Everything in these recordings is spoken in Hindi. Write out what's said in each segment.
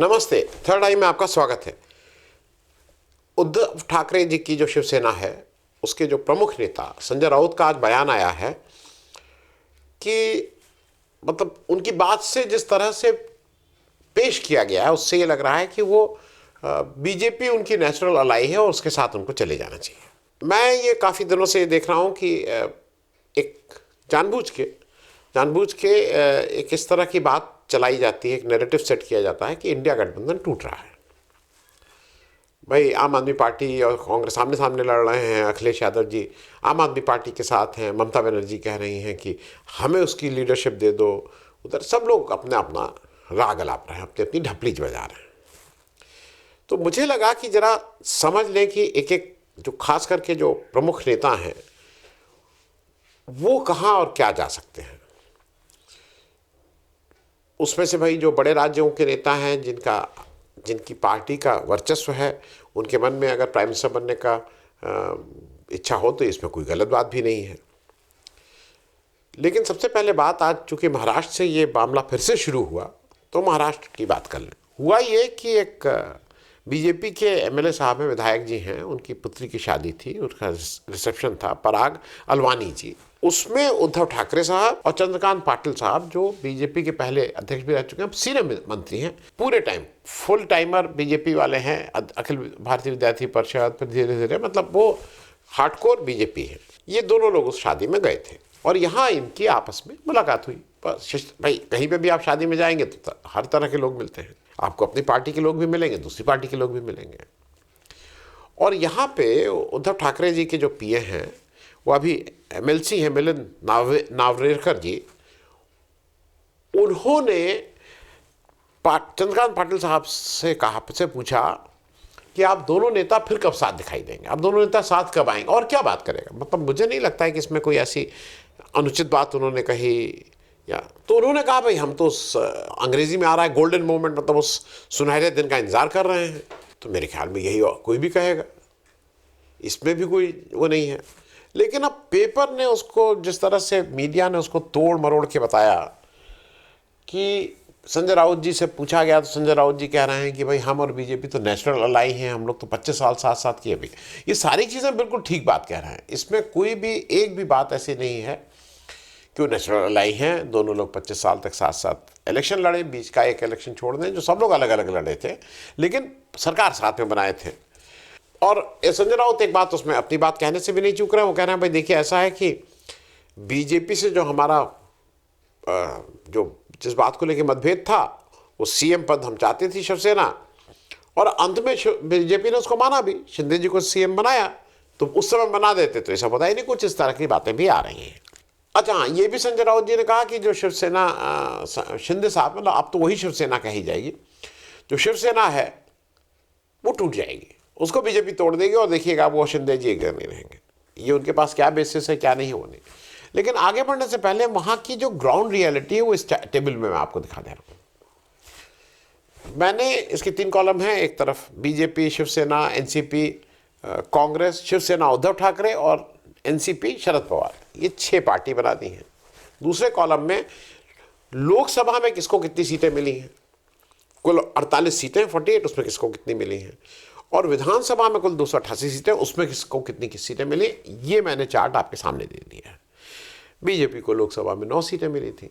नमस्ते। थर्ड आई में आपका स्वागत है। उद्धव ठाकरे जी की जो शिवसेना है उसके जो प्रमुख नेता संजय राउत का आज बयान आया है कि मतलब उनकी बात से जिस तरह से पेश किया गया है उससे ये लग रहा है कि वो बीजेपी उनकी नेचुरल अलाई है और उसके साथ उनको चले जाना चाहिए। मैं ये काफ़ी दिनों से देख रहा हूँ कि एक जानबूझ के एक इस तरह की बात चलाई जाती है, एक नैरेटिव सेट किया जाता है कि इंडिया गठबंधन टूट रहा है। भाई आम आदमी पार्टी और कांग्रेस आमने सामने लड़ रहे हैं। अखिलेश यादव जी आम आदमी पार्टी के साथ हैं, ममता बनर्जी कह रही हैं कि हमें उसकी लीडरशिप दे दो। उधर सब लोग अपना अपना राग अलाप रहे हैं, अपनी अपनी ढपली बजा रहे हैं। तो मुझे लगा कि ज़रा समझ लें कि एक एक जो खास करके जो प्रमुख नेता हैं वो कहाँ और क्या जा सकते हैं। उसमें से भाई जो बड़े राज्यों के नेता हैं जिनकी पार्टी का वर्चस्व है, उनके मन में अगर प्राइम मिनिस्टर बनने का इच्छा हो तो इसमें कोई गलत बात भी नहीं है। लेकिन सबसे पहले बात, आज चूंकि महाराष्ट्र से ये मामला फिर से शुरू हुआ तो महाराष्ट्र की बात कर लें। हुआ ये कि एक बीजेपी के एमएलए साहब हैं, विधायक जी हैं, उनकी पुत्री की शादी थी, उनका रिसेप्शन था, पराग अलवानी जी। उसमें उद्धव ठाकरे साहब और चंद्रकांत पाटिल साहब जो बीजेपी के पहले अध्यक्ष भी रह चुके हैं, सीनियर मंत्री हैं, पूरे टाइम फुल टाइमर बीजेपी वाले हैं, अखिल भारतीय विद्यार्थी परिषद, फिर धीरे धीरे मतलब वो हार्डकोर बीजेपी है। ये दोनों लोग उस शादी में गए थे और यहाँ इनकी आपस में मुलाकात हुई। भाई कहीं पे भी आप शादी में जाएंगे तो हर तरह के लोग मिलते हैं, आपको अपनी पार्टी के लोग भी मिलेंगे, दूसरी पार्टी के लोग भी मिलेंगे। और यहाँ पे उद्धव ठाकरे जी के जो पीए हैं वो अभी एमएलसी हैं, मिलिंद नावरेकर जी। उन्होंने चंद्रकांत पाटिल साहब से पूछा कि आप दोनों नेता फिर कब साथ दिखाई देंगे, आप दोनों नेता साथ कब आएंगे और क्या बात करेगा। मतलब मुझे नहीं लगता है कि इसमें कोई ऐसी अनुचित बात उन्होंने कही या तो उन्होंने कहा भाई हम तो उस अंग्रेजी में आ रहा है गोल्डन मोमेंट, मतलब उस सुनहरे दिन का इंतजार कर रहे हैं। तो मेरे ख्याल में यही कोई भी कहेगा, इसमें भी कोई वो नहीं है। लेकिन अब पेपर ने उसको, जिस तरह से मीडिया ने उसको तोड़ मरोड़ के बताया कि संजय राउत जी से पूछा गया तो संजय राउत जी कह रहे हैं कि भाई हम और बीजेपी तो नेशनल अलाई हैं, हम लोग तो 25 साल साथ साथ किए। भी ये सारी चीज़ें बिल्कुल ठीक बात कह रहे हैं, इसमें कोई भी एक भी बात ऐसी नहीं है कि वो नेशनल अलाई हैं। दोनों लोग 25 साल तक साथ साथ इलेक्शन लड़े, बीच का एक इलेक्शन छोड़ दें जो सब लोग अलग अलग लड़े थे, लेकिन सरकार साथ में बनाए थे। और संजय राउत एक बात उसमें अपनी बात कहने से भी नहीं चूक रहे हैं। वो कह रहे हैं भाई देखिए ऐसा है कि बीजेपी से जो हमारा जो जिस बात को लेकर मतभेद था, वो सीएम पद हम चाहते थी शिवसेना, और अंत में बीजेपी ने उसको माना भी, शिंदे जी को सीएम बनाया, तो उस समय बना देते तो ऐसा पता ही नहीं। कुछ इस तरह की बातें भी आ रही हैं। अच्छा हाँ, ये भी संजय राउत जी ने कहा कि जो शिवसेना शिंदे साहब, मतलब अब तो वही शिवसेना कही जाएगी, जो शिवसेना है वो टूट जाएगी, उसको बीजेपी तोड़ देगी और देखिएगा वो शिंदे जी एक घर नहीं रहेंगे। ये उनके पास क्या बेसिस है क्या नहीं, वो नहीं। लेकिन आगे बढ़ने से पहले वहाँ की जो ग्राउंड रियलिटी है वो इस टेबल में मैं आपको दिखा दे रहा हूँ। मैंने इसके 3 कॉलम हैं, एक तरफ बीजेपी, शिवसेना, एनसीपी, कांग्रेस, शिवसेना उद्धव ठाकरे और एनसीपी शरद पवार, ये 6 पार्टी बना दी हैं। दूसरे कॉलम में लोकसभा में किसको कितनी सीटें मिली हैं, कुल 48 सीटें 48, उसमें किसको कितनी मिली हैं, और विधानसभा में कुल 288 सीटें, उसमें किसको कितनी सीटें मिली, ये मैंने चार्ट आपके सामने दे दिया है। बीजेपी को लोकसभा में 9 सीटें मिली थी,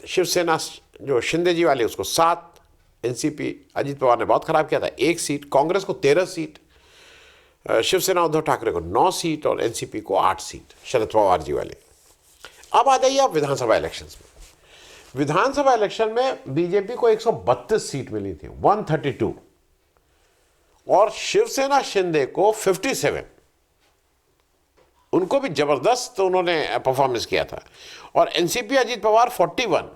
शिवसेना जो शिंदे जी वाली उसको 7, एनसीपी अजीत पवार ने बहुत खराब किया था 1 सीट, कांग्रेस को 13 सीट, शिवसेना उद्धव ठाकरे को 9 सीट और एनसीपी को 8 सीट शरद पवार जी वाले। अब आ जाइए आप विधानसभा इलेक्शंस में। विधानसभा इलेक्शन में बीजेपी को 132 सीट मिली थी, 132, और शिवसेना शिंदे को 57, उनको भी जबरदस्त उन्होंने परफॉर्मेंस किया था, और एनसीपी अजीत पवार 41।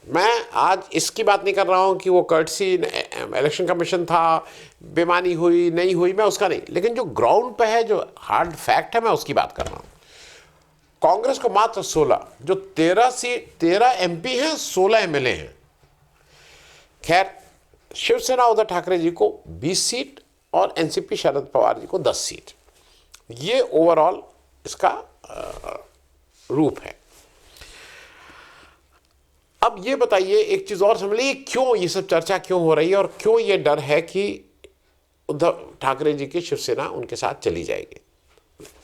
मैं आज इसकी बात नहीं कर रहा हूं कि वो कर्टसी इलेक्शन कमीशन था, बेमानी हुई नहीं हुई, मैं उसका नहीं, लेकिन जो ग्राउंड पे है, जो हार्ड फैक्ट है, मैं उसकी बात कर रहा हूं। कांग्रेस को मात्र 16, जो 13 एमपी हैं, 16 एमएलए हैं। खैर, शिवसेना उद्धव ठाकरे जी को 20 सीट और एनसीपी शरद पवार जी को 10 सीट। ये ओवरऑल इसका रूप है। अब अब ये बताइए, एक चीज और समझ लीजिए, क्यों ये सब चर्चा क्यों हो रही है और क्यों ये डर है कि उद्धव ठाकरे जी की शिवसेना उनके साथ चली जाएगी।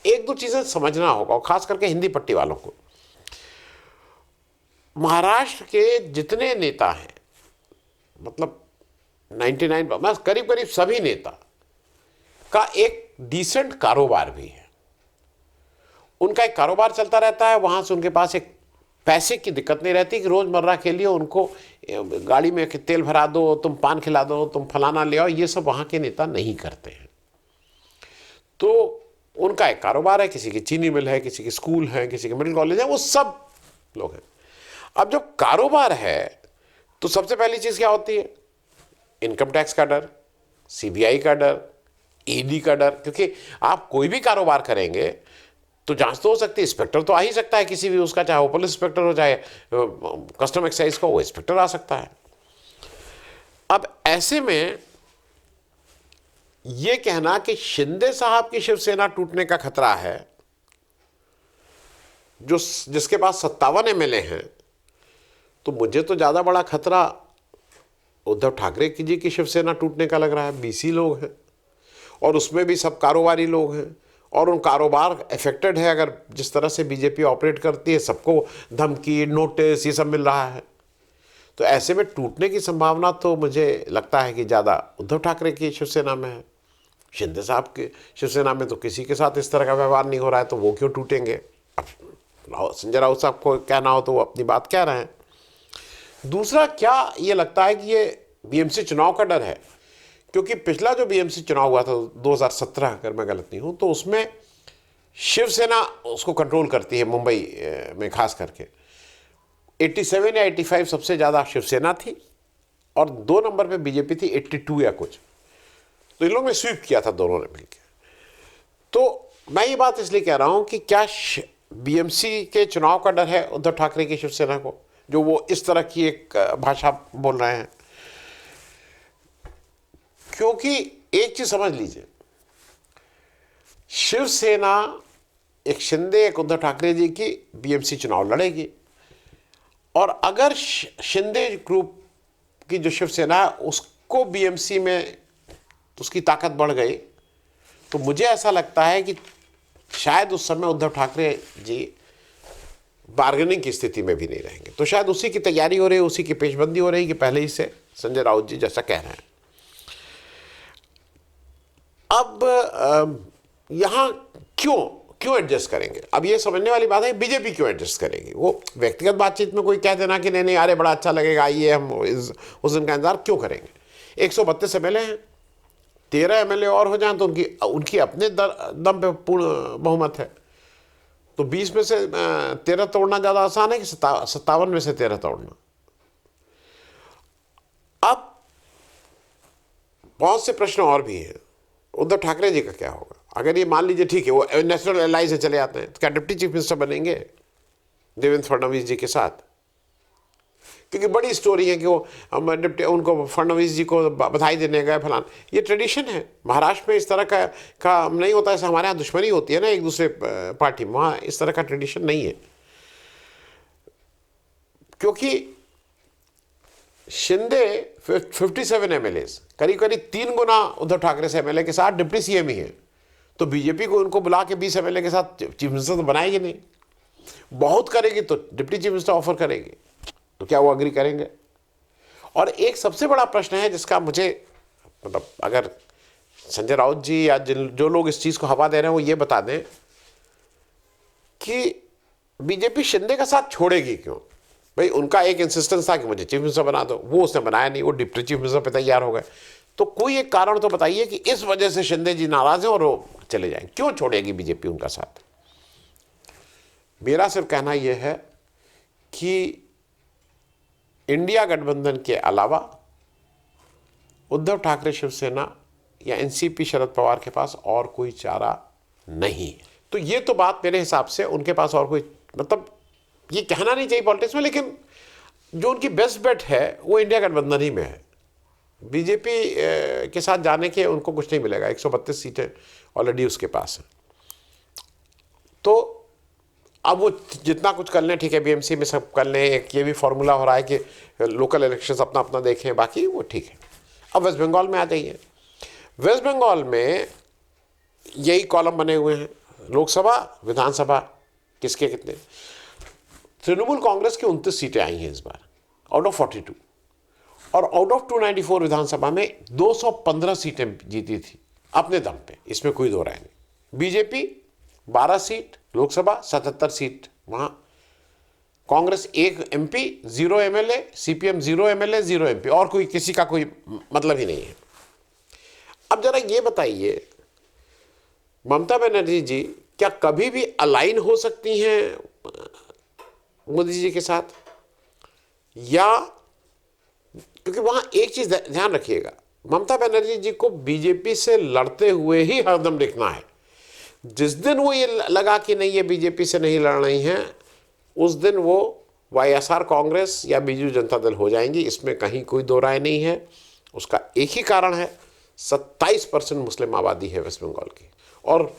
एक दो चीजें समझना होगा, और खास करके हिंदी पट्टी वालों को। महाराष्ट्र के जितने नेता हैं, मतलब 99 करीब करीब सभी नेता का एक डिसेंट कारोबार भी है। उनका एक कारोबार चलता रहता है, वहां से उनके पास एक पैसे की दिक्कत नहीं रहती कि रोजमर्रा के लिए उनको गाड़ी में तेल भरा दो, तुम पान खिला दो, तुम फलाना ले आओ। ये सब वहां के नेता नहीं करते हैं। तो उनका एक कारोबार है, किसी की चीनी मिल है, किसी की स्कूल है, किसी के मिडिल कॉलेज है, वो सब लोग हैं। अब जो कारोबार है, तो सबसे पहली चीज क्या होती है? इनकम टैक्स का डर, सीबीआई का डर, ईडी का डर। क्योंकि आप कोई भी कारोबार करेंगे तो जांच तो हो सकती है, इंस्पेक्टर तो आ ही सकता है किसी भी उसका, चाहे वो पुलिस इंस्पेक्टर हो, चाहे कस्टम एक्साइज का वो इंस्पेक्टर आ सकता है। अब ऐसे में ये कहना कि शिंदे साहब की शिवसेना टूटने का खतरा है, जो जिसके पास 57 एमएलए हैं, तो मुझे तो ज्यादा बड़ा खतरा उद्धव ठाकरे जी की शिवसेना टूटने का लग रहा है। बीसी लोग हैं और उसमें भी सब कारोबारी लोग हैं, और उन कारोबार अफेक्टेड है। अगर जिस तरह से बीजेपी ऑपरेट करती है, सबको धमकी, नोटिस, ये सब मिल रहा है, तो ऐसे में टूटने की संभावना तो मुझे लगता है कि ज़्यादा उद्धव ठाकरे की शिवसेना में है। शिंदे साहब की शिवसेना में तो किसी के साथ इस तरह का व्यवहार नहीं हो रहा है, तो वो क्यों टूटेंगे? अब संजय राउत साहब को कहना हो तो वो अपनी बात कह रहे हैं। दूसरा, क्या ये लगता है कि ये बीएमसी चुनाव का डर है? क्योंकि पिछला जो बीएमसी चुनाव हुआ था 2017, अगर मैं गलत नहीं हूं, तो उसमें शिवसेना उसको कंट्रोल करती है, मुंबई में खास करके 87 या 85 सबसे ज़्यादा शिवसेना थी, और 2 नंबर पे बीजेपी थी 82 या कुछ। तो इन लोगों ने स्वीप किया था दोनों ने मिलकर। तो मैं ये बात इसलिए कह रहा हूं कि क्या बीएमसी के चुनाव का डर है उद्धव ठाकरे की शिवसेना को, जो वो इस तरह की एक भाषा बोल रहे हैं? क्योंकि एक चीज समझ लीजिए, शिवसेना एक शिंदे, एक उद्धव ठाकरे जी की बीएमसी चुनाव लड़ेगी, और अगर शिंदे ग्रुप की जो शिवसेना है उसको बीएमसी में उसकी ताकत बढ़ गई, तो मुझे ऐसा लगता है कि शायद उस समय उद्धव ठाकरे जी बार्गेनिंग की स्थिति में भी नहीं रहेंगे। तो शायद उसी की तैयारी हो रही है, उसी की पेशबंदी हो रही है कि पहले ही से संजय राउत जी जैसा कह रहे हैं। अब यहां क्यों एडजस्ट करेंगे? अब ये समझने वाली बात है, बीजेपी क्यों एडजस्ट करेगी? वो व्यक्तिगत बातचीत में कोई कह देना कि नहीं नहीं अरे बड़ा अच्छा लगेगा, आइए हम उस दिन का इंतजार क्यों करेंगे? 132 एमएलए हैं, 13 एमएलए और हो जाएं तो उनकी अपने दम पे पूर्ण बहुमत है। तो 20 में से 13 तोड़ना ज्यादा आसान है कि 57 में से 13 तोड़ना? अब बहुत से प्रश्न और भी हैं। उद्धव ठाकरे जी का क्या होगा? अगर ये मान लीजिए ठीक है वो नेशनल एलायंस से चले आते हैं, तो क्या डिप्टी चीफ मिनिस्टर बनेंगे देवेंद्र फडणवीस जी के साथ? क्योंकि बड़ी स्टोरी है कि वो उनको फडणवीस जी को बधाई देने गए फलान। ये ट्रेडिशन है महाराष्ट्र में, इस तरह का नहीं होता। ऐसा हमारे यहाँ दुश्मनी होती है ना एक दूसरे पार्टी में, वहाँ इस तरह का ट्रेडिशन नहीं है। क्योंकि शिंदे 57 एमएलए, करीब करीब 3 गुना उद्धव ठाकरे से एमएलए के साथ डिप्टी सीएम ही है। तो बीजेपी को उनको बुला के 20 एमएलए के साथ चीफ मिनिस्टर तो बनाएगी नहीं। बहुत करेगी तो डिप्टी चीफ मिनिस्टर ऑफर करेगी, तो क्या वो अग्री करेंगे? और एक सबसे बड़ा प्रश्न है जिसका मुझे मतलब, अगर संजय राउत जी या जो लोग इस चीज को हवा दे रहे हैं वो ये बता दें कि बीजेपी शिंदे का साथ छोड़ेगी क्यों? भाई उनका एक इंसिस्टेंस था कि मुझे चीफ मिनिस्टर बना दो, वो उसने बनाया नहीं, वो डिप्टी चीफ मिनिस्टर पे तैयार हो गए। तो कोई एक कारण तो बताइए कि इस वजह से शिंदे जी नाराज हैं और वो चले जाएं। क्यों छोड़ेगी बीजेपी उनका साथ? मेरा सिर्फ कहना यह है कि इंडिया गठबंधन के अलावा उद्धव ठाकरे शिवसेना या एनसीपी शरद पवार के पास और कोई चारा नहीं। तो ये तो बात मेरे हिसाब से उनके पास और कोई, मतलब ये कहना नहीं चाहिए पॉलिटिक्स में, लेकिन जो उनकी बेस्ट बेट है वो इंडिया गठबंधन ही में है। बीजेपी के साथ जाने के उनको कुछ नहीं मिलेगा, 132 सीटें ऑलरेडी उसके पास हैं। तो अब वो जितना कुछ कर लें ठीक है, बीएमसी में सब कर लें, एक ये भी फॉर्मूला हो रहा है कि लोकल इलेक्शंस अपना अपना देखें, बाकी वो ठीक है। अब वेस्ट बंगाल में आ जाइए। वेस्ट बंगाल में यही कॉलम बने हुए हैं, लोकसभा विधानसभा किसके कितने। तृणमूल कांग्रेस की 29 सीटें आई हैं इस बार आउट ऑफ 42, और आउट ऑफ 294 विधानसभा में 215 सीटें जीती थी अपने दम पे, इसमें कोई दो राय नहीं। बीजेपी 12 सीट लोकसभा, 77 सीट वहां। Congress 1 MP 0 MLA, CPM 0 MLA 0 MP, और कोई किसी का कोई मतलब ही नहीं है। अब जरा ये बताइए, ममता बनर्जी जी क्या कभी भी अलाइन हो सकती हैं मोदी जी के साथ, या क्योंकि वहां एक चीज ध्यान रखिएगा, ममता बनर्जी जी को बीजेपी से लड़ते हुए ही हरदम दिखना है। जिस दिन वो ये लगा कि नहीं ये बीजेपी से नहीं लड़ रही हैं, उस दिन वो वाईएसआर कांग्रेस या बीजू जनता दल हो जाएंगी, इसमें कहीं कोई दो राय नहीं है। उसका एक ही कारण है, 27% मुस्लिम आबादी है वेस्ट बंगाल की, और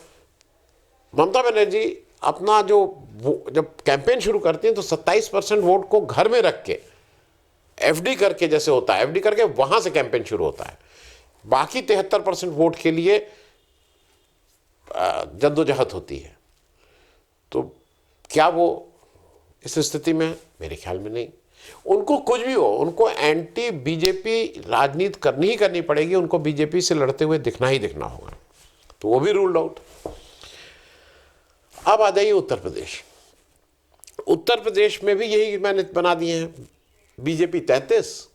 ममता बनर्जी अपना जब कैंपेन शुरू करती हैं तो 27% वोट को घर में रख के एफडी करके, जैसे होता है एफडी करके वहां से कैंपेन शुरू होता है, बाकी 73% वोट के लिए जद्दोजहद होती है। तो क्या वो इस स्थिति में? मेरे ख्याल में नहीं। उनको कुछ भी हो, उनको एंटी बीजेपी राजनीति करनी ही करनी पड़ेगी, उनको बीजेपी से लड़ते हुए दिखना ही दिखना होगा, तो वो भी रूल्ड आउट। अब आ जाइए उत्तर प्रदेश। उत्तर प्रदेश में भी यही मैंने बना दिए हैं, बीजेपी 33,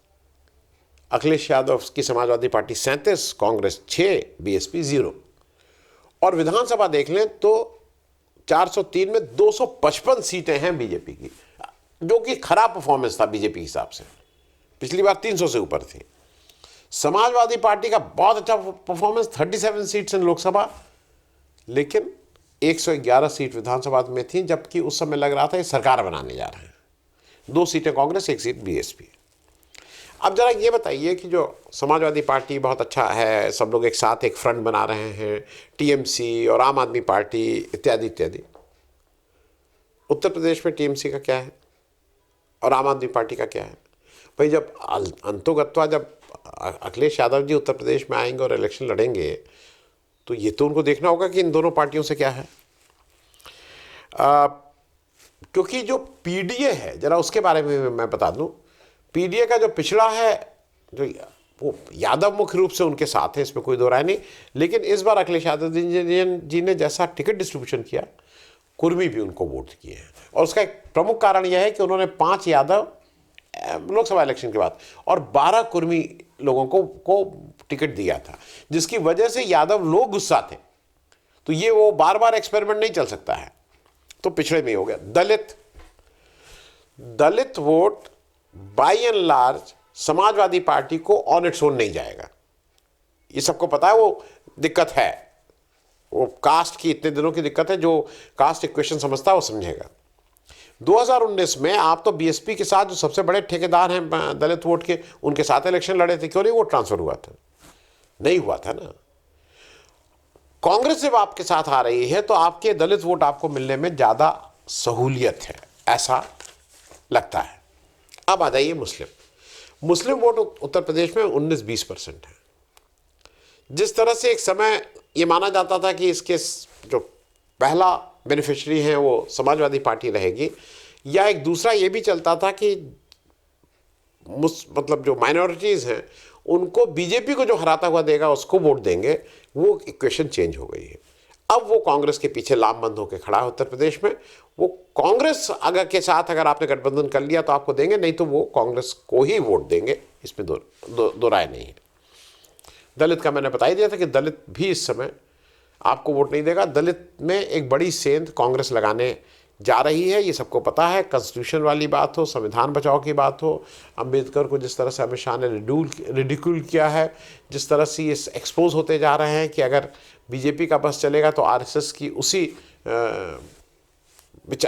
अखिलेश यादव की समाजवादी पार्टी 37, कांग्रेस 6, बीएसपी 0। और विधानसभा देख लें तो 403 में 255 सीटें हैं बीजेपी की, जो कि खराब परफॉर्मेंस था बीजेपी के हिसाब से, पिछली बार 300 से ऊपर थी। समाजवादी पार्टी का बहुत अच्छा परफॉर्मेंस, 37 सीट्स इन लोकसभा, लेकिन 111 सीट विधानसभा में थी, जबकि उस समय लग रहा था ये सरकार बनाने जा रहे हैं। 2 सीटें कांग्रेस, 1 सीट बीएसपी। अब जरा ये बताइए कि जो समाजवादी पार्टी बहुत अच्छा है, सब लोग एक साथ एक फ्रंट बना रहे हैं, टीएमसी और आम आदमी पार्टी इत्यादि इत्यादि, उत्तर प्रदेश में टीएमसी का क्या है और आम आदमी पार्टी का क्या है? भाई जब अंतोगत्वा जब अखिलेश यादव जी उत्तर प्रदेश में आएंगे और इलेक्शन लड़ेंगे, तो ये तो उनको देखना होगा कि इन दोनों पार्टियों से क्या है। क्योंकि जो पीडीए है, जरा उसके बारे में मैं बता दूं, पीडीए का जो पिछड़ा है, जो वो यादव मुख्य रूप से उनके साथ है, इसमें कोई दो राय नहीं, लेकिन इस बार अखिलेश यादव जी ने जैसा टिकट डिस्ट्रीब्यूशन किया, कुर्मी भी उनको वोट किए हैं। और उसका एक प्रमुख कारण यह है कि उन्होंने 5 यादव लोकसभा इलेक्शन के बाद और 12 कुर्मी लोगों को टिकट दिया था, जिसकी वजह से यादव लोग गुस्सा थे। तो ये वो बार बार एक्सपेरिमेंट नहीं चल सकता है, तो पिछड़े में हो गया। Dalit vote by and large Samajwadi Party को ऑन इट्स ओन नहीं जाएगा, ये सबको पता है। वो दिक्कत है, वो कास्ट की इतने दिनों की दिक्कत है, जो कास्ट इक्वेशन समझता है वो समझेगा। 2019 में आप तो बीएसपी के साथ जो सबसे बड़े ठेकेदार हैं दलित वोट के, उनके साथ इलेक्शन लड़े थे, क्यों नहीं वोट ट्रांसफर हुआ था? नहीं हुआ था ना। कांग्रेस जब आपके साथ आ रही है तो आपके दलित वोट आपको मिलने में ज्यादा सहूलियत है, ऐसा लगता है। अब आ जाइए मुस्लिम वोट उत्तर प्रदेश में 19-20% है। जिस तरह से एक समय ये माना जाता था कि इसके जो पहला बेनिफिशियरी हैं वो समाजवादी पार्टी रहेगी, या एक दूसरा ये भी चलता था कि मतलब जो माइनॉरिटीज़ हैं उनको बीजेपी को जो हराता हुआ देगा उसको वोट देंगे, वो इक्वेशन चेंज हो गई है। अब वो कांग्रेस के पीछे लामबंद होकर खड़ा है उत्तर प्रदेश में। वो कांग्रेस के साथ अगर आपने गठबंधन कर लिया तो आपको देंगे, नहीं तो वो कांग्रेस को ही वोट देंगे, इसमें दो राय नहीं है। दलित का मैंने बता ही दिया था कि दलित भी इस समय आपको वोट नहीं देगा। दलित में एक बड़ी सेंध कांग्रेस लगाने जा रही है, ये सबको पता है। कॉन्स्टिट्यूशन वाली बात हो, संविधान बचाओ की बात हो, अंबेडकर को जिस तरह से अमित शाह ने रिडिक्यूल किया है, जिस तरह से ये एक्सपोज होते जा रहे हैं कि अगर बीजेपी का बस चलेगा तो आरएसएस की उसी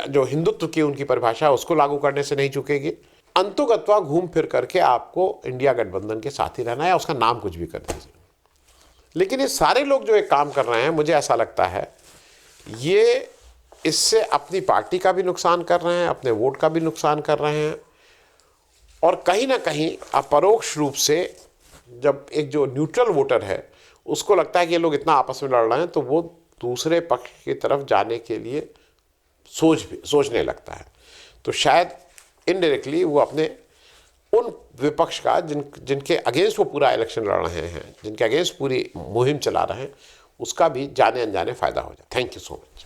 जो हिंदुत्व की उनकी परिभाषा है उसको लागू करने से नहीं चुकेगी। अंतुगत्वा घूम फिर करके आपको इंडिया गठबंधन के साथ ही रहना है, उसका नाम कुछ भी कर दीजिए। लेकिन ये सारे लोग जो एक काम कर रहे हैं, मुझे ऐसा लगता है ये इससे अपनी पार्टी का भी नुकसान कर रहे हैं, अपने वोट का भी नुकसान कर रहे हैं, और कहीं ना कहीं अपरोक्ष रूप से जब एक जो न्यूट्रल वोटर है उसको लगता है कि ये लोग इतना आपस में लड़ रहे हैं, तो वो दूसरे पक्ष की तरफ जाने के लिए सोचने लगता है। तो शायद इनडायरेक्टली वो अपने उन विपक्ष का जिनके अगेंस्ट वो पूरा इलेक्शन लड़ रहे हैं, जिनके अगेंस्ट पूरी मुहिम चला रहे हैं, उसका भी जाने अनजाने फायदा हो जाए। Thank you so much.